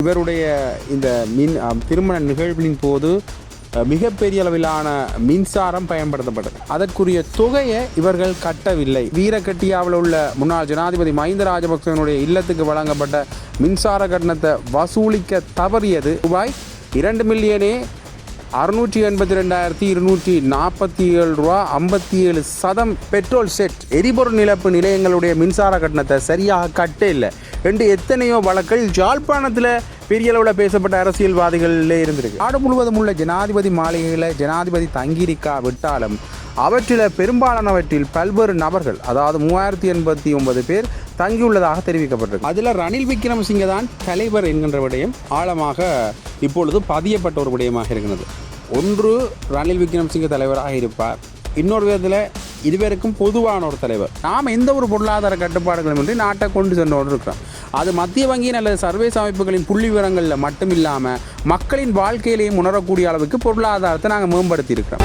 இவருடைய இந்த திருமண நிகழ்வின் போது மிகப்பெரிய அளவிலான மின்சாரம் பயன்படுத்தப்பட்டது. அதற்குரிய தொகையை இவர்கள் கட்டவில்லை. வீரகட்டியாவில் உள்ள முன்னாள் ஜனாதிபதி மஹிந்த ராஜபக்சனுடைய இல்லத்துக்கு வழங்கப்பட்ட மின்சார கட்டணத்தை வசூலிக்க தவறியது ரூபாய் 2,682,247 ரூபா 57%. பெட்ரோல் செட் எரிபொருள் நிரப்பு நிலையங்களுடைய மின்சார கட்டணத்தை சரியாக கட்ட இல்லை என்று எத்தனையோ வழக்கில் யாழ்ப்பாணத்தில் பெரிய அளவில் பேசப்பட்ட அரசியல்வாதிகளிலே இருந்திருக்கு. நாடு முழுவதும் உள்ள ஜனாதிபதி மாளிகைகளை ஜனாதிபதி தங்கியிருக்கா விட்டாலும் அவற்றில் பெரும்பாலானவற்றில் பல்வேறு நபர்கள், அதாவது 3089 பேர் தங்கியுள்ளதாக தெரிவிக்கப்பட்டிருக்கு. அதில் ரணில் விக்ரமசிங்கே தான் தலைவர் என்கின்ற விடயம் ஆழமாக இப்பொழுது பதியப்பட்ட ஒரு விடயமாக இருக்கிறது. ஒன்று, ரணில் விக்ரமசிங்கே தலைவராக இருப்பார். இன்னொரு விதத்தில் இருவருக்கும் பொதுவான ஒரு தலைவர். நாம் எந்த ஒரு பொருளாதார கட்டுப்பாடுகளும் இன்றி நாட்டை கொண்டு சென்றோடு இருக்கிறோம். அது மத்திய வங்கியின் அல்லது சர்வதேச அமைப்புகளின் புள்ளி விவரங்களில் மட்டும் இல்லாமல் மக்களின் வாழ்க்கையிலேயும் உணரக்கூடிய அளவுக்கு பொருளாதாரத்தை நாங்கள் மேம்படுத்தி இருக்கிறோம்.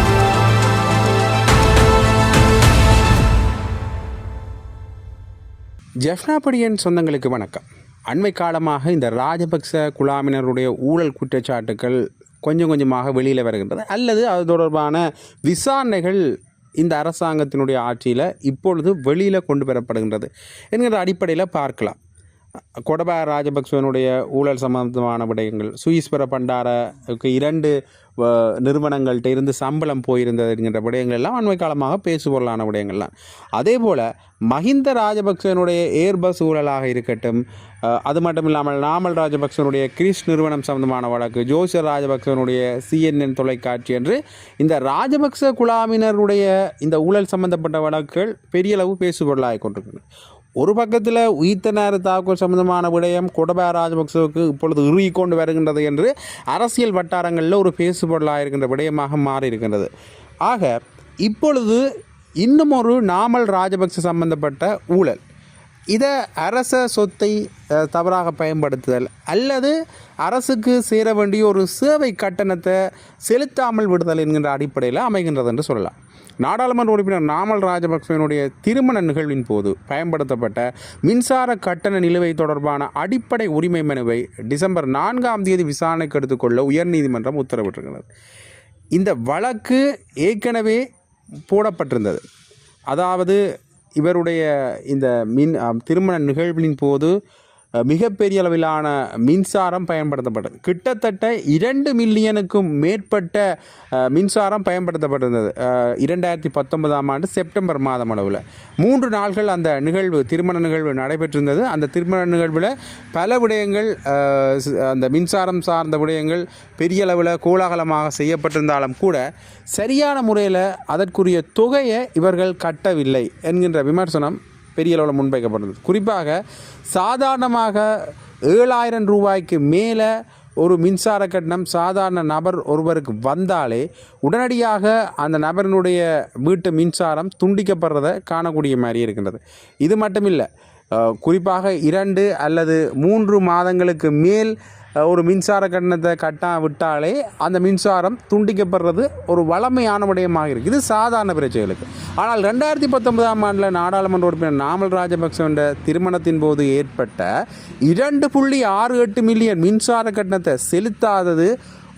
ஜெஃப்னாபடியின் சொந்தங்களுக்கு வணக்கம். அண்மை காலமாக இந்த ராஜபக்ச குழாமினருடைய ஊழல் குற்றச்சாட்டுக்கள் கொஞ்சம் கொஞ்சமாக வெளியில் வருகின்றது, அல்லது அது தொடர்பான விசாரணைகள் இந்த அரசாங்கத்தினுடைய ஆட்சியில் இப்பொழுது வெளியில் கொண்டு வரப்படுகின்றது என்கிற அடிப்படையில் பார்க்கலாம். கோடபாய ராஜபக்சவனுடைய ஊழல் சம்பந்தமான விடயங்கள், சுயஸ்வர பண்டாரக்கு 2 நிறுவனங்கள்கிட்ட இருந்து சம்பளம் போயிருந்தது என்கின்ற விடயங்கள் எல்லாம் அண்மை காலமாக பேசுபொருளான விடயங்கள்லாம். அதே போல் மஹிந்த ராஜபக்சவனுடைய ஏர்பஸ் ஊழலாக இருக்கட்டும், அது மட்டும் இல்லாமல் நாமல் ராஜபக்சவனுடைய கிரிஸ் நிறுவனம் சம்பந்தமான வழக்கு, ஜோசர் ராஜபக்சவனுடைய CNN தொலைக்காட்சி என்று இந்த ராஜபக்ச குழாமினருடைய இந்த ஊழல் சம்பந்தப்பட்ட வழக்குகள் பெரிய அளவு பேசுபொருளாக கொண்டிருக்கின்றன. ஒரு பக்கத்தில் உயிர்த்தனார் தாக்குதல் சம்பந்தமான விடயம் கோடபாய ராஜபக்சவுக்கு இப்பொழுது இறுகி கொண்டு வருகின்றது என்று அரசியல் வட்டாரங்களில் ஒரு பேசுபொருளாக இருக்கின்ற விடயமாக மாறி இருக்கின்றது. ஆக இப்பொழுது இன்னும் ஒரு நாமல் ராஜபக்ச சம்பந்தப்பட்ட ஊழல், இதை அரச சொத்தை தவறாக பயன்படுத்துதல் அல்லது அரசுக்கு சேர வேண்டிய ஒரு சேவை கட்டணத்தை செலுத்தாமல் விடுதல் என்கின்ற அடிப்படையில் அமைகின்றது என்று சொல்லலாம். நாடாளுமன்ற உறுப்பினர் நாமல் ராஜபக்சவினுடைய திருமண நிகழ்வின் போது பயன்படுத்தப்பட்ட மின்சார கட்டண நிலுவை தொடர்பான அடிப்படை உரிமை மனுவை டிசம்பர் 4ஆம் தேதி விசாரணைக்கு எடுத்துக்கொள்ள உயர்நீதிமன்றம் உத்தரவிட்டிருக்கிறது. இந்த வழக்கு ஏற்கனவே போடப்பட்டிருந்தது. அதாவது இவருடைய இந்த திருமண நிகழ்வின் போது மிகப்பெரிய அளவிலான மின்சாரம் பயன்படுத்தப்பட்டது. கிட்டத்தட்ட 2 மில்லியனுக்கும் மேற்பட்ட மின்சாரம் பயன்படுத்தப்பட்டிருந்தது 2019ஆம் ஆண்டு செப்டம்பர் மாதம் அளவில். 3 நாள்கள் அந்த நிகழ்வு, திருமண நிகழ்வு நடைபெற்றிருந்தது. அந்த திருமண நிகழ்வில் பல விடயங்கள், அந்த மின்சாரம் சார்ந்த விடயங்கள் பெரிய அளவில் கோலாகலமாக செய்யப்பட்டிருந்தாலும் கூட சரியான முறையில் அதற்குரிய தொகையை இவர்கள் கட்டவில்லை என்கின்ற விமர்சனம் பெரிய அளவில் முன்வைக்கப்பட்டது. குறிப்பாக சாதாரணமாக 7,000 ரூபாய்க்கு மேலே ஒரு மின்சார கட்டணம் சாதாரண நபர் ஒருவருக்கு வந்தாலே உடனடியாக அந்த நபரினுடைய வீட்டு மின்சாரம் துண்டிக்கப்படுறதை காணக்கூடிய மாதிரி இருக்கின்றது. இது மட்டும் இல்லை, குறிப்பாக 2 அல்லது 3 மாதங்களுக்கு மேல் ஒரு மின்சார கட்டணத்தை விட்டாலே அந்த மின்சாரம் துண்டிக்கப்படுறது ஒரு வளமையான விடயமாக இருக்குது. இது சாதாரண பிரச்சனைகளுக்கு. ஆனால் 2019ஆம் ஆண்டில் நாடாளுமன்ற உறுப்பினர் நாமல் ராஜபக்சவின் திருமணத்தின் போது ஏற்பட்ட 2.68 மில்லியன் மின்சார கட்டணத்தை செலுத்தாதது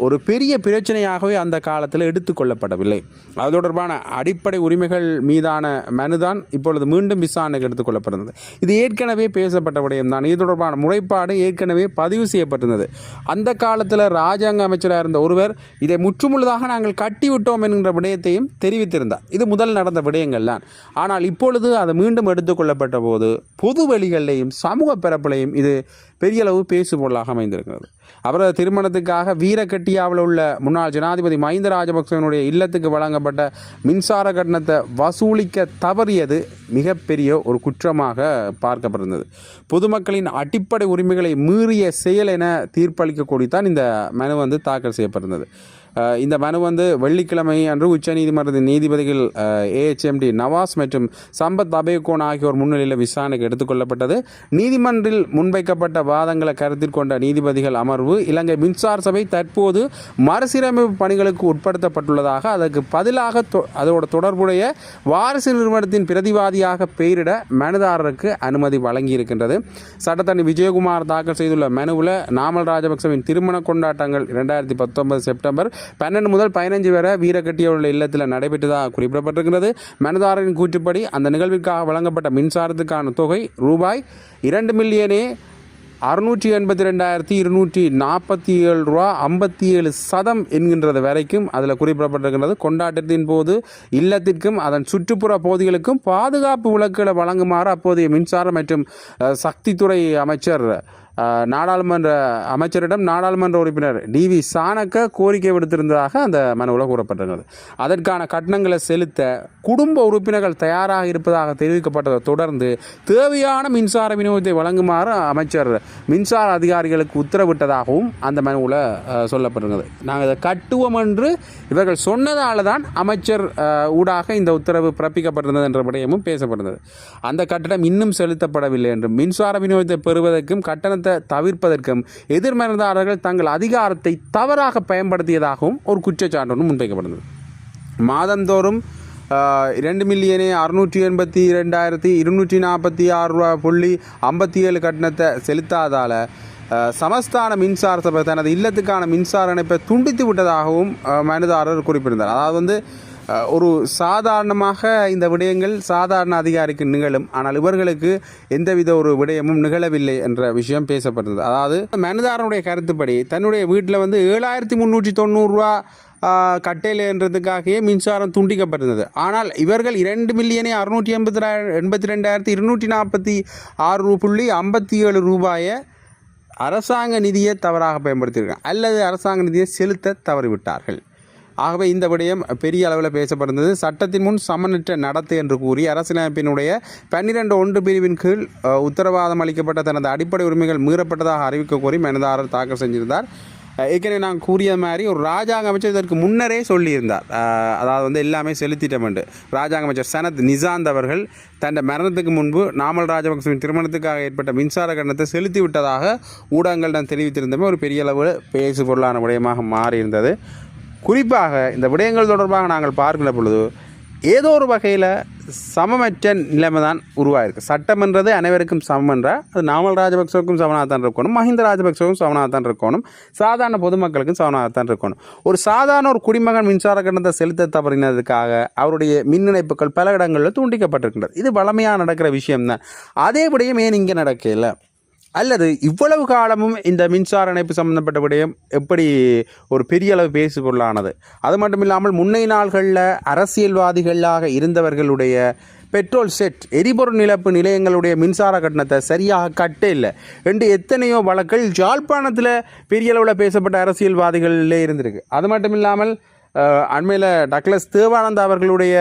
ஒரு பெரிய பிரச்சனையாகவே அந்த காலத்தில் எடுத்துக்கொள்ளப்படவில்லை. அது தொடர்பான அடிப்படை உரிமைகள் மீதான மனுதான் இப்பொழுது மீண்டும் விசாரணைக்கு எடுத்துக்கொள்ளப்படுகிறது. இது ஏற்கனவே பேசப்பட்ட விடயம்தான். இது தொடர்பான முறைப்பாடு ஏற்கனவே பதிவு செய்யப்பட்டிருந்தது. அந்த காலத்தில் ராஜாங்க அமைச்சராக இருந்த ஒருவர் இதை முற்றுமுழுதாக நாங்கள் கட்டிவிட்டோம் என்கின்ற விடயத்தையும் தெரிவித்திருந்தார். இது முதல் நடந்த விடயங்கள் தான். ஆனால் இப்பொழுது அது மீண்டும் எடுத்துக்கொள்ளப்பட்ட போது பொது வெளிகளிலேயும் சமூக பரப்பிலையும் இது பெரிய அளவு பேசுபொருளாக அமைந்திருக்கிறது. அவரது திருமணத்துக்காக வீரகட்டியாவில் உள்ள முன்னாள் ஜனாதிபதி மஹிந்த ராஜபக்சனுடைய இல்லத்துக்கு வழங்கப்பட்ட மின்சார கட்டணத்தை வசூலிக்க தவறியது மிகப்பெரிய ஒரு குற்றமாக பார்க்கப்படுகிறது. பொதுமக்களின் அடிப்படை உரிமைகளை மீறிய செயல் என தீர்ப்பளிக்கக்கூடியதான் இந்த மனு தாக்கல் செய்யப்பட்டிருந்தது. இந்த மனு வந்து வெள்ளிக்கிழமை அன்று உச்சநீதிமன்றத்தின் நீதிபதிகள் ஏஎச்எம்டி நவாஸ் மற்றும் சம்பத் அபேகோன் ஆகியோர் முன்னிலையில் விசாரணைக்கு எடுத்துக்கொள்ளப்பட்டது. நீதிமன்றில் முன்வைக்கப்பட்ட வாதங்களை கருத்தில் கொண்ட நீதிபதிகள் அமர்வு இலங்கை மின்சார சபை தற்போது மறுசீரமைப்பு பணிகளுக்கு உட்படுத்தப்பட்டுள்ளதாக, அதற்கு பதிலாக அதோட தொடர்புடைய வாரிசு நிறுவனத்தின் பிரதிவாதியாக பெயரிட மனுதாரருக்கு அனுமதி வழங்கியிருக்கின்றது. சட்டத்தரணி விஜயகுமார் தாக்கல் செய்துள்ள மனுவில் நாமல் ராஜபக்சவின் திருமண கொண்டாட்டங்கள் 2019 செப்டம்பர் 12 முதல் 15 வரை வீரகட்டியுள்ள இல்லத்தில் நடைபெற்றதாக குறிப்பிடப்பட்டிருக்கிறது. மனுதாரரின் கூற்றுப்படி அந்த நிகழ்விற்காக வழங்கப்பட்ட மின்சாரத்துக்கான தொகை ரூபாய் 2,682,247 ரூபா 57% என்கின்றது வரைக்கும் அதில் குறிப்பிடப்பட்டிருக்கிறது. கொண்டாட்டத்தின் போது இல்லத்திற்கும் அதன் சுற்றுப்புற பகுதிகளுக்கும் பாதுகாப்பு விளக்குகளை வழங்குமாறு அப்போதைய மின்சார மற்றும் சக்தித்துறை அமைச்சர் நாடாளுமன்ற அமைச்சரிடம் நாடாளுமன்ற உறுப்பினர் டிவி சாணக்க கோரிக்கை விடுத்திருந்ததாக அந்த மனுவில் கூறப்பட்டிருந்தது. அதற்கான கட்டணங்களை செலுத்த குடும்ப உறுப்பினர்கள் தயாராக இருப்பதாக தெரிவிக்கப்பட்டதை தொடர்ந்து தேவையான மின்சார விநியோகத்தை வழங்குமாறு அமைச்சர் மின்சார அதிகாரிகளுக்கு உத்தரவிட்டதாகவும் அந்த மனுவில் சொல்லப்பட்டிருந்தது. நாங்கள் இதை கட்டுவோம் என்று இவர்கள் சொன்னதால் தான் அமைச்சர் ஊடாக இந்த உத்தரவு பிறப்பிக்கப்பட்டிருந்தது என்ற விடயமும் பேசப்பட்டது. அந்த கட்டணம் இன்னும் செலுத்தப்படவில்லை என்றும் மின்சார விநியோகத்தை பெறுவதற்கும் கட்டணத்தை தவிர்ப்பதற்கும் எதிர்மறையாளர்கள் தங்கள் அதிகாரத்தை தவறாக பயன்படுத்தியதாகவும் ஒரு குற்றச்சாட்டு முன்வைக்கப்பட்டது. மாதந்தோறும் 2,682,246.57 கட்டணத்தை செலுத்தாதால் சமஸ்தான மின்சார சபை தனது இல்லத்துக்கான மின்சார இணைப்பை துண்டித்து விட்டதாகவும் மனுதாரர் குறிப்பிட்டிருந்தார். அதாவது வந்து ஒரு சாதாரணமாக இந்த விடயங்கள் சாதாரண அதிகாரிக்கு நிகழும், ஆனால் இவர்களுக்கு எந்தவித ஒரு விடயமும் நிகழவில்லை என்ற விஷயம் பேசப்பட்டது. அதாவது மனுதாரனுடைய கருத்துப்படி தன்னுடைய வீட்டில் வந்து 7,390 ரூபா கட்டையில்ன்றதுக்காகவே மின்சாரம் துண்டிக்கப்பட்டிருந்தது. ஆனால் இவர்கள் 2,682,246.57 ரூபாயை அரசாங்க நிதியை தவறாக பயன்படுத்தியிருக்காங்க அல்லது அரசாங்க நிதியை செலுத்த தவறிவிட்டார்கள். ஆகவே இந்த விடயம் பெரிய அளவில் பேசப்படுகிறது. சட்டத்தின் முன் சமனற்ற நடத்தை என்று கூறி அரசியலமைப்பினுடைய 12(1) பிரிவின் கீழ் உத்தரவாதம் அளிக்கப்பட்ட தனது அடிப்படை உரிமைகள் மீறப்பட்டதாக அறிவிக்க கோரி மனுதாரர் தாக்கல் செஞ்சிருந்தார். ஏற்கனவே நான் கூறிய மாதிரி ஒரு ராஜாங்க அமைச்சர் இதற்கு முன்னரே சொல்லியிருந்தார். அதாவது வந்து எல்லாமே செலுத்திட்டோம் என்று ராஜாங்க அமைச்சர் சனத் நிசாந்த் அவர்கள் தன் மரணத்துக்கு முன்பு நாமல் ராஜபக்சவின் திருமணத்துக்காக ஏற்பட்ட மின்சார கட்டணத்தை செலுத்தி விட்டதாக ஊடகங்களிடம் தெரிவித்திருந்தமே ஒரு பெரிய அளவு பேசு பொருளான விடயமாக மாறியிருந்தது. குறிப்பாக இந்த விடயங்கள் தொடர்பாக நாங்கள் பார்க்கிற பொழுது ஏதோ ஒரு வகையில் சமமற்ற நிலைமை தான் உருவாயிருக்கு. சட்டம்ன்றது அனைவருக்கும் சமம் என்றால் அது நாமல் ராஜபக்சவுக்கும் சமனாகத்தான் இருக்கணும், மஹிந்த ராஜபக்சவுக்கும் சமனாகத்தான் இருக்கணும், சாதாரண பொதுமக்களுக்கும் சமனாகத்தான் இருக்கணும். ஒரு சாதாரண ஒரு குடிமகன் மின்சார கட்டணத்தை செலுத்த தவறினதுக்காக அவருடைய மின் இணைப்புகள் பல இடங்களில் துண்டிக்கப்பட்டிருக்கின்றது. இது வழமையாக நடக்கிற விஷயம்தான். அதே விடயம் ஏன் இங்கே நடக்கல? அல்லது இவ்வளவு காலமும் இந்த மின்சார இணைப்பு சம்பந்தப்பட்ட விடயம் எப்படி ஒரு பெரிய அளவு பேசு பொருளானது? அது மட்டும் இல்லாமல் முன்னை நாள்களில் அரசியல்வாதிகளாக இருந்தவர்களுடைய பெட்ரோல் செட் எரிபொருள் நிலப்பு நிலையங்களுடைய மின்சார கட்டணத்தை சரியாக கட்டே இல்லை என்று எத்தனையோ வழக்குகள் யாழ்ப்பாணத்தில் பெரிய அளவில் பேசப்பட்ட அரசியல்வாதிகளிலே இருந்திருக்கு. அது மட்டும் இல்லாமல் அண்மையில் டக்ளஸ் தேவானந்தா அவர்களுடைய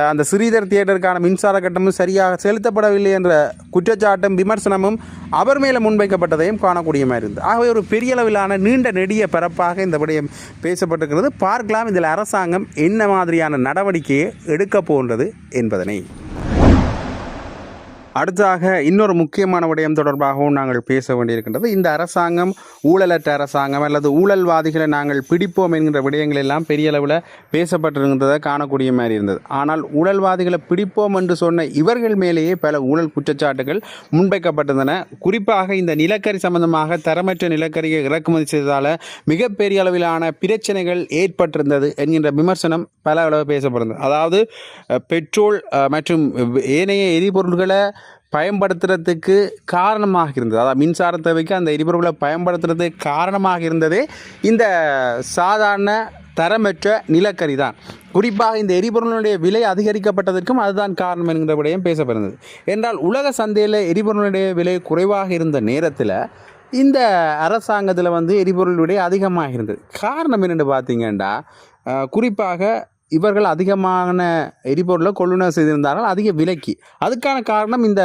அந்த ஸ்ரீதர் தியேட்டருக்கான மின்சார கட்டணமும் சரியாக செலுத்தப்படவில்லை என்ற குற்றச்சாட்டும் விமர்சனமும் அவர் மேலே முன்வைக்கப்பட்டதையும் காணக்கூடிய மாதிரி இருந்தது. ஆகவே ஒரு பெரிய அளவிலான நீண்ட நெடிய பரப்பாக இந்த விடயம் பேசப்பட்டிருக்கிறது. பார்க்கலாம் இதில் அரசாங்கம் என்ன மாதிரியான நடவடிக்கையை எடுக்க போன்றது என்பதனை. அடுத்ததாக இன்னொரு முக்கியமான விடயம் தொடர்பாகவும் நாங்கள் பேச வேண்டியிருக்கின்றது. இந்த அரசாங்கம் ஊழலற்ற அரசாங்கம் அல்லது ஊழல்வாதிகளை நாங்கள் பிடிப்போம் என்கின்ற விடயங்கள் எல்லாம் பெரிய அளவில் பேசப்பட்டிருந்ததை காணக்கூடிய மாதிரி இருந்தது. ஆனால் ஊழல்வாதிகளை பிடிப்போம் என்று சொன்ன இவர்கள் மேலேயே பல ஊழல் குற்றச்சாட்டுகள் முன்வைக்கப்பட்டிருந்தன. குறிப்பாக இந்த நிலக்கரி சம்பந்தமாக தரமற்ற நிலக்கரியை இறக்குமதி செய்ததால் மிகப்பெரிய அளவிலான பிரச்சனைகள் ஏற்பட்டிருந்தது என்கின்ற விமர்சனம் பல அளவு பேசப்படுகிறது. அதாவது பெட்ரோல் மற்றும் ஏனைய எரிபொருள்களை பயன்படுத்துறதுக்கு காரணமாக இருந்தது, அதாவது மின்சார தேவைக்கு அந்த எரிபொருளை பயன்படுத்துறதுக்கு காரணமாக இருந்ததே இந்த சாதாரண தரமற்ற நிலக்கரி தான். குறிப்பாக இந்த எரிபொருளுடைய விலை அதிகரிக்கப்பட்டதற்கும் அதுதான் காரணம் என்கிற விடயம் பேசப்படுகிறது. என்றால் உலக சந்தையில் எரிபொருளுடைய விலை குறைவாக இருந்த நேரத்தில் இந்த அரசாங்கத்தில் எரிபொருள் விலை அதிகமாக இருந்தது. காரணம் என்னென்னு பார்த்தீங்கன்னா குறிப்பாக இவர்கள் அதிகமான எரிபொருளை கொள்ளுநர் செய்திருந்தார்கள் அதிக விலைக்கு. அதுக்கான காரணம் இந்த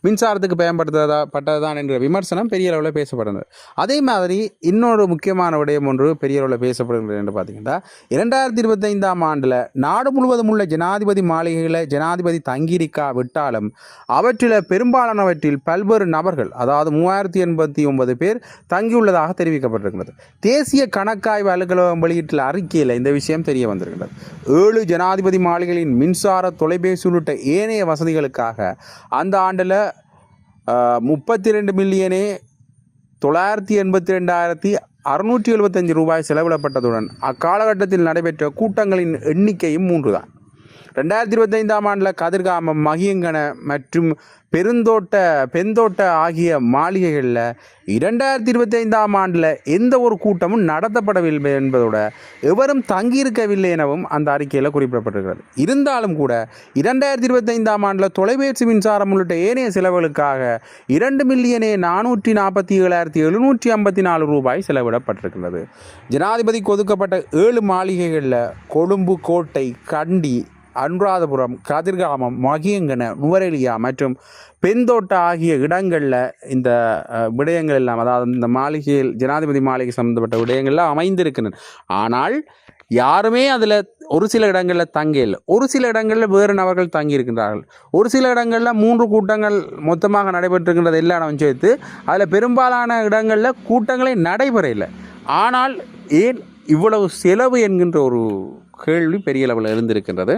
மின்சாரத்துக்கு பயன்படுத்தப்பட்டதுதான் என்ற விமர்சனம் பெரிய அளவில் பேசப்படுகிறது. அதே மாதிரி இன்னொரு முக்கியமான விடயம் ஒன்று பெரிய அளவில் பேசப்படுகிறது என்று பார்த்தீங்கன்னா, 2025ஆம் ஆண்டில் நாடு முழுவதும் உள்ள ஜனாதிபதி மாளிகைகளை ஜனாதிபதி தங்கியிருக்கா விட்டாலும் அவற்றில் பெரும்பாலானவற்றில் பல்வேறு நபர்கள், அதாவது 3089 பேர் தங்கியுள்ளதாக தெரிவிக்கப்பட்டிருக்கிறது. தேசிய கணக்காய்வு அலுவலகம் வெளியிட்டுள்ள அறிக்கையில் இந்த விஷயம் தெரிய வந்திருக்கிறது. 7 ஜனாதிபதி மாளிகைகளின் மின்சார, தொலைபேசி உள்ளிட்ட ஏனைய வசதிகளுக்காக அந்த ஆண்டில் 32,982,675 ரூபாய் செலவிடப்பட்டதுடன் அக்காலகட்டத்தில் நடைபெற்ற கூட்டங்களின் எண்ணிக்கையும் 3 தான். 2025ஆம் ஆண்டில் கதிர்காமம், மகியங்கன மற்றும் பெருந்தோட்ட ஆகிய மாளிகைகளில் 2025ஆம் ஆண்டில் எந்த ஒரு கூட்டமும் நடத்தப்படவில்லை என்பதோட எவரும் தங்கியிருக்கவில்லை எனவும் அந்த அறிக்கையில் குறிப்பிடப்பட்டிருக்கிறது. இருந்தாலும் கூட 2025ஆம் ஆண்டில் தொலைபேசி மின்சாரம் உள்ளிட்ட ஏனைய செலவுகளுக்காக 2,447,754 ரூபாய் செலவிடப்பட்டிருக்கிறது. ஜனாதிபதிக்கு ஒதுக்கப்பட்ட 7 மாளிகைகளில் கொழும்பு, கோட்டை, கண்டி, அனுராதபுரம், கதிர்காமம், மகியங்கன, நுவரெலியா மற்றும் பெருந்தோட்ட ஆகிய இடங்களில் இந்த விடயங்கள் எல்லாம், அதாவது இந்த மாளிகையில் ஜனாதிபதி மாளிகை சம்பந்தப்பட்ட விடயங்கள்லாம் அமைந்திருக்கின்றன. ஆனால் யாருமே அதில் ஒரு சில இடங்களில் தங்கியில்லை. ஒரு சில இடங்களில் வேறு நபர்கள் தங்கியிருக்கின்றார்கள். ஒரு சில இடங்களில் 3 கூட்டங்கள் மொத்தமாக நடைபெற்றிருக்கின்றது எல்லா இடமும் சேர்த்து. அதில் பெரும்பாலான இடங்களில் கூட்டங்களே நடைபெறவில்லை. ஆனால் ஏன் இவ்வளவு செலவு என்கின்ற ஒரு கேள்வி பெரிய அளவில் இருந்திருக்கின்றது.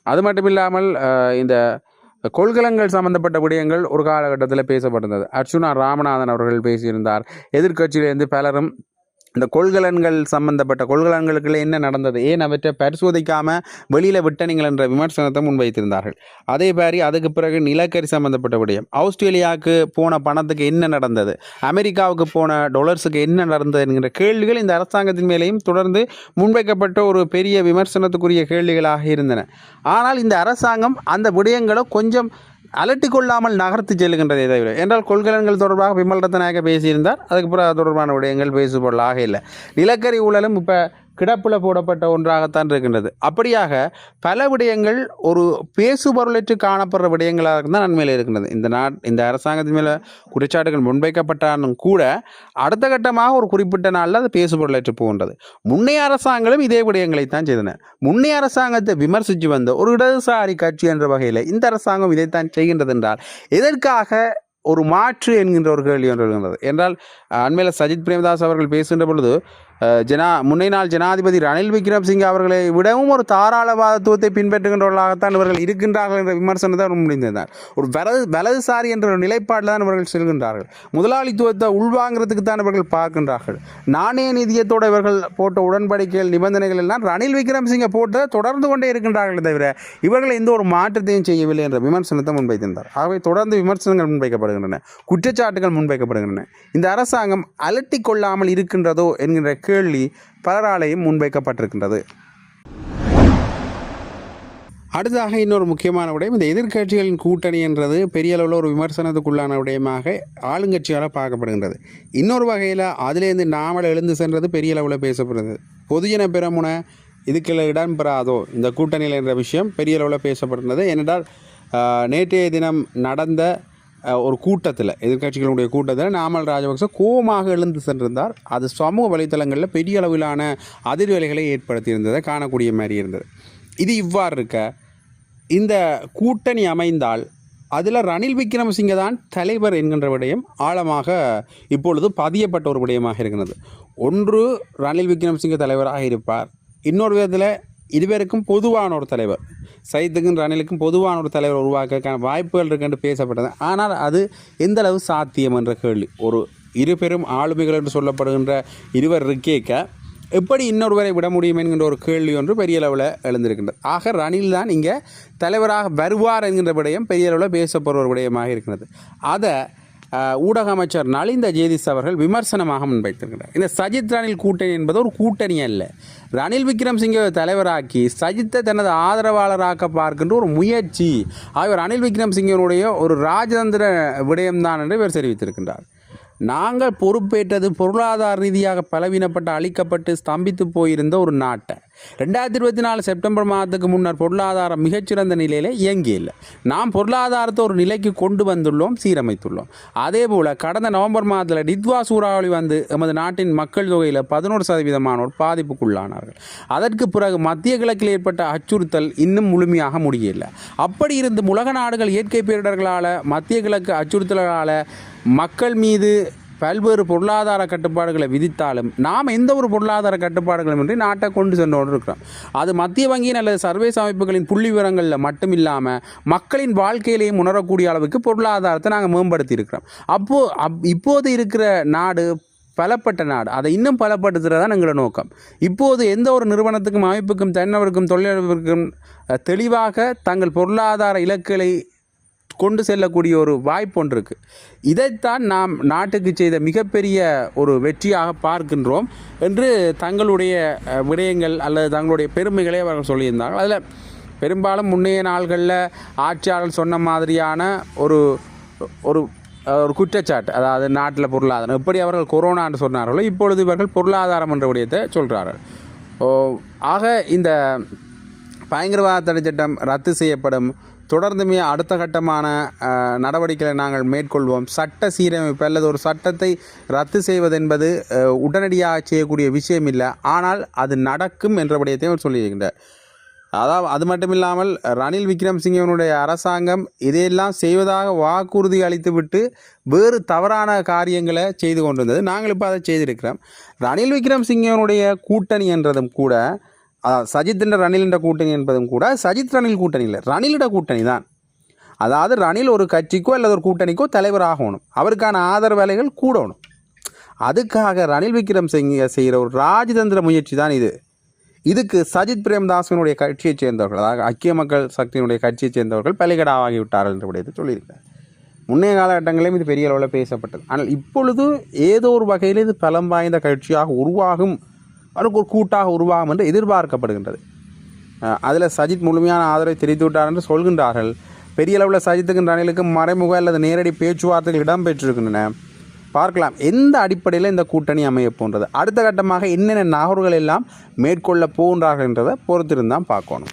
அது மட்டும் இல்லாமல் இந்த கொள்கலங்கள் சம்பந்தப்பட்ட விடயங்கள் ஒரு காலகட்டத்தில் பேசப்பட்டிருந்தது. அர்ச்சுனா ராமநாதன் அவர்கள் பேசியிருந்தார். எதிர்க்கட்சியிலிருந்து பலரும் இந்த கொள்கலன்களுக்குள்ள என்ன நடந்தது, ஏன் அவற்றை பரிசோதிக்காமல் வெளியில் விட்டனீங்கள் என்ற விமர்சனத்தை முன்வைத்திருந்தார்கள். அதே மாதிரி அதுக்கு பிறகு நிலக்கரி சம்பந்தப்பட்ட விடயம், ஆஸ்திரேலியாவுக்கு போன பணத்துக்கு என்ன நடந்தது, அமெரிக்காவுக்கு போன டாலர்ஸுக்கு என்ன நடந்தது என்கிற கேள்விகள் இந்த அரசாங்கத்தின் மேலேயும் தொடர்ந்து முன்வைக்கப்பட்ட ஒரு பெரிய விமர்சனத்துக்குரிய கேள்விகளாக இருந்தன. ஆனால் இந்த அரசாங்கம் அந்த விடயங்களை கொஞ்சம் அலட்டி கொள்ளாமல் நகர்த்து செல்கின்றதை தவிர, என்றால் கொள்கலன்கள் தொடர்பாக விமல் ரத்நாயக்க பேசியிருந்தார். அதுக்கப்புறம் அது தொடர்பான விடயங்கள் பேசுபொருளாக இல்லை. நிலக்கரி ஊழலும் இப்போ கிடப்பில் போடப்பட்ட ஒன்றாகத்தான் இருக்கின்றது. அப்படியாக பல விடயங்கள் ஒரு பேசுபொருளற்று காணப்படுற விடயங்களாக தான் நன்மையில் இருக்கின்றது. இந்த அரசாங்கத்தின் மேலே குற்றச்சாட்டுகள் முன்வைக்கப்பட்டாலும் கூட அடுத்த கட்டமாக ஒரு குறிப்பிட்ட நாளில் அது பேசுபொருளற்று போகின்றது. முன்னைய அரசாங்கங்களும் இதே விடயங்களைத்தான் செய்தன. முன்னைய அரசாங்கத்தை விமர்சித்து வந்த ஒரு இடதுசாரி கட்சி என்ற வகையில் இந்த அரசாங்கம் இதைத்தான் செய்கின்றது என்றால் எதற்காக ஒரு மாற்று என்கின்ற ஒரு கேள்வி ஒன்று இருக்கின்றது. என்றால் அண்மையில் சஜித் பிரேமதாஸ் அவர்கள் பேசுகின்ற பொழுது முன்னைநாள் ஜனாதிபதி ரணில் விக்ரமசிங்கே அவர்களை விடவும் ஒரு தாராளவாதத்துவத்தை பின்பற்றுகின்றவர்களாகத்தான் இவர்கள் இருக்கின்றார்கள் என்ற விமர்சனத்தை முன்வைத்திருந்தார். ஒரு வலதுசாரி என்ற ஒரு நிலைப்பாட்டில் தான் இவர்கள் செல்கின்றார்கள். முதலாளித்துவத்தை உள்வாங்கிறதுக்கு தான் இவர்கள் பார்க்கின்றார்கள். நாணய நிதியத்தோடு இவர்கள் போட்ட உடன்படிக்கைகள், நிபந்தனைகள் எல்லாம் ரணில் விக்ரமசிங்கே போட்டு தொடர்ந்து கொண்டே இருக்கின்றார்கள் தவிர இவர்கள் எந்த ஒரு மாற்றத்தையும் செய்யவில்லை என்ற விமர்சனத்தை முன்வைத்திருந்தார். ஆகவே தொடர்ந்து விமர்சனங்கள் முன்வைக்கப்படுகின்றன, குற்றச்சாட்டுகள் முன்வைக்கப்படுகின்றன. இந்த அரசாங்கம் அலட்டி கொள்ளாமல் இருக்கின்றதோ என்கின்ற கேள்வி பலராலையும் முன்வைக்கப்பட்டிருக்கின்றது. அடுத்ததாக இன்னொரு முக்கியமான விடயம், இந்த எதிர்க்கட்சிகளின் கூட்டணி என்றது பெரிய அளவில் ஒரு விமர்சனத்துக்குள்ளான விடயமாக ஆளுங்கட்சியால் பார்க்கப்படுகின்றது. இன்னொரு வகையில் அதிலேருந்து நாமல் எழுந்து சென்றது பெரிய அளவில் பேசப்படுகிறது. பொதுஜன பெரமுன இதுக்குள்ள இடம் பெறாதோ இந்த கூட்டணியில் என்ற விஷயம் பெரிய அளவில் பேசப்படுகிறது. ஏனென்றால் நேற்றைய தினம் நடந்த ஒரு கூட்டத்தில், எதிர்க்கட்சிகளுடைய கூட்டத்தில் நாமல் ராஜபக்ச கோபமாக எழுந்து சென்றிருந்தார். அது சமூக வலைத்தளங்களில் பெரிய அளவிலான அதிர்வலைகளை ஏற்படுத்தியிருந்ததை காணக்கூடிய மாதிரி இருந்தது. இது இவ்வாறு இருக்க, இந்த கூட்டணி அமைந்தால் அதில் ரணில் விக்ரமசிங்கே தான் தலைவர் என்கின்ற விடயம் ஆழமாக இப்பொழுது பதியப்பட்ட ஒரு விடயமாக இருக்கிறது. ஒன்று, ரணில் விக்ரமசிங்கே தலைவராக இருப்பார். இன்னொரு விதத்தில் இருவருக்கும் பொதுவான ஒரு தலைவர், சைத்துக்கும் ரணிலுக்கும் பொதுவான ஒரு தலைவர் உருவாக்க வாய்ப்புகள் இருக்குன்னு பேசப்பட்டது. ஆனால் அது எந்த அளவு சாத்தியம் என்ற கேள்வி. ஒரு இருபெரும் ஆளுமைகள் என்று சொல்லப்படுகின்ற இருவர் இருக்கேக்க எப்படி இன்னொருவரை விட முடியும் என்கின்ற ஒரு கேள்வி ஒன்று பெரிய அளவில் எழுந்திருக்கின்றது. ஆக ரணில் தான் இங்கே தலைவராக வருவார் என்கின்ற விடயம் பெரிய அளவில் பேசப்படுற ஒரு விடயமாக இருக்கிறது. அதை ஊடக அமைச்சர் நலிந்த ஜேதிஸ் அவர்கள் விமர்சனமாக முன்வைத்திருக்கிறார். இந்த சஜித் ரணில் கூட்டணி என்பது ஒரு கூட்டணி அல்ல. ரணில் விக்ரமசிங்கே தலைவராக்கி சஜித்தை தனது ஆதரவாளராக்க பார்க்கின்ற ஒரு முயற்சி. ஆகியோர் ரணில் விக்ரமசிங்கனுடைய ஒரு ராஜதந்திர விடயம்தான் என்று இவர் தெரிவித்திருக்கின்றார். நாங்கள் பொறுப்பேற்றது பொருளாதார ரீதியாக பலவீனப்பட்டு அழிக்கப்பட்டு ஸ்தம்பித்து போயிருந்த ஒரு நாட்டை 2024 செப்டம்பர் மாதத்துக்கு முன்னர் பொருளாதாரம் மிகச்சிறந்த நிலையில் இயங்கியில்லை. நாம் பொருளாதாரத்தை ஒரு நிலைக்கு கொண்டு வந்துள்ளோம், சீரமைத்துள்ளோம். அதே போல் கடந்த நவம்பர் மாதத்தில் டித்வா சூறாவளி வந்து எமது நாட்டின் மக்கள் தொகையில் 11% பாதிப்புக்குள்ளானார்கள். அதற்கு பிறகு மத்திய கிழக்கில் ஏற்பட்ட அச்சுறுத்தல் இன்னும் முழுமையாக முடியவில்லை. அப்படி இருந்து உலக நாடுகள் இயற்கை பேரிடர்களால், மத்திய கிழக்கு அச்சுறுத்தல்களால் மக்கள் மீது பல்வேறு பொருளாதார கட்டுப்பாடுகளை விதித்தாலும் நாம் எந்த ஒரு பொருளாதார கட்டுப்பாடுகளும் இன்றி நாட்டை கொண்டு சென்றோடு இருக்கிறோம். அது மத்திய வங்கியின் அல்லது சர்வதேச அமைப்புகளின் புள்ளி விவரங்களில் மட்டும் இல்லாமல் மக்களின் வாழ்க்கையிலேயும் உணரக்கூடிய அளவுக்கு பொருளாதாரத்தை நாங்கள் மேம்படுத்தி இருக்கிறோம். இப்போது இருக்கிற நாடு பலப்பட்ட நாடு. அதை இன்னும் பலப்படுத்துகிறது தான் எங்களோட நோக்கம். இப்போது எந்த ஒரு நிறுவனத்துக்கும், அமைப்புக்கும், தனிநபருக்கும், தொழிலதிபருக்கும் தெளிவாக தங்கள் பொருளாதார இலக்குகளை கொண்டு செல்லக்கூடிய ஒரு வாய்ப்பு ஒன்று இருக்குது. இதைத்தான் நாம் நாட்டுக்கு செய்த மிகப்பெரிய ஒரு வெற்றியாக பார்க்கின்றோம் என்று தங்களுடைய விடயங்கள் அல்லது தங்களுடைய பெருமைகளை அவர்கள் சொல்லியிருந்தார்கள். அதில் பெரும்பாலும் முன்னைய நாள்களில் ஆட்சியாளர் சொன்ன மாதிரியான ஒரு ஒரு ஒரு குற்றச்சாட்டு, அதாவது நாட்டில் பொருளாதாரம் எப்படி அவர்கள் கொரோனான்னு சொன்னார்களோ இப்பொழுது இவர்கள் பொருளாதாரம் என்ற விடயத்தை சொல்கிறார்கள். ஆக இந்த பயங்கரவாத தடை சட்டம் ரத்து செய்யப்படும். தொடர்ந்துமே அடுத்த கட்டமான நடவடிக்கைகளை நாங்கள் மேற்கொள்வோம். சட்ட சீரமைப்பு அல்லது ஒரு சட்டத்தை ரத்து செய்வது என்பது உடனடியாக செய்யக்கூடிய விஷயம் இல்லை. ஆனால் அது நடக்கும் என்ற விடயத்தையும் அவர் சொல்லியிருக்கின்றார். அதாவது அது மட்டும் இல்லாமல் ரணில் விக்ரமசிங்கவனுடைய அரசாங்கம் இதையெல்லாம் செய்வதாக வாக்குறுதி அளித்துவிட்டு வேறு தவறான காரியங்களை செய்து கொண்டிருந்தது. நாங்கள் இப்போ அதை செய்திருக்கிறோம். ரணில் விக்ரமசிங்கவனுடைய கூட்டணி என்றதும் கூட, சஜித் என்ற ரணில் என்ற கூட்டணி என்பதும் கூட சஜித் ரணில் கூட்டணி இல்லை, ரணிலிட கூட்டணி தான். அதாவது ரணில் ஒரு கட்சிக்கோ அல்லது ஒரு கூட்டணிக்கோ தலைவராகணும், அவருக்கான ஆதரவு வேலைகள் கூடணும். அதுக்காக ரணில் விக்ரமசிங்க செய்கிற ஒரு ராஜதந்திர முயற்சி தான் இது. இதுக்கு சஜித் பிரேமதாசனுடைய கட்சியைச் சேர்ந்தவர்கள், அதாவது ஐக்கிய மக்கள் சக்தியினுடைய கட்சியைச் சேர்ந்தவர்கள் பலிகடாவாகிவிட்டார்கள் என்று விடயத்தை சொல்லியிருக்கார். முன்னைய காலகட்டங்களிலும் இது பெரிய அளவில் பேசப்பட்டது. ஆனால் இப்பொழுது ஏதோ ஒரு வகையில் இது பலம் வாய்ந்த கட்சியாக உருவாகும், அவருக்கு ஒரு கூட்டாக உருவாகும் என்று எதிர்பார்க்கப்படுகின்றது. அதில் சஜித் முழுமையான ஆதரவை தெரிவித்து விட்டார் என்று சொல்கின்றார்கள். பெரிய அளவில் சஜித்துக்கும் ரணிலுக்கும் மறைமுக அல்லது நேரடி பேச்சுவார்த்தைகள் இடம்பெற்றிருக்கின்றன. பார்க்கலாம் எந்த அடிப்படையில் இந்த கூட்டணி அமைய போன்றது, அடுத்த கட்டமாக என்னென்ன நகர்வுகள் எல்லாம் மேற்கொள்ள போகின்றார்கள் என்றதை பொறுத்திருந்தான் பார்க்கணும்.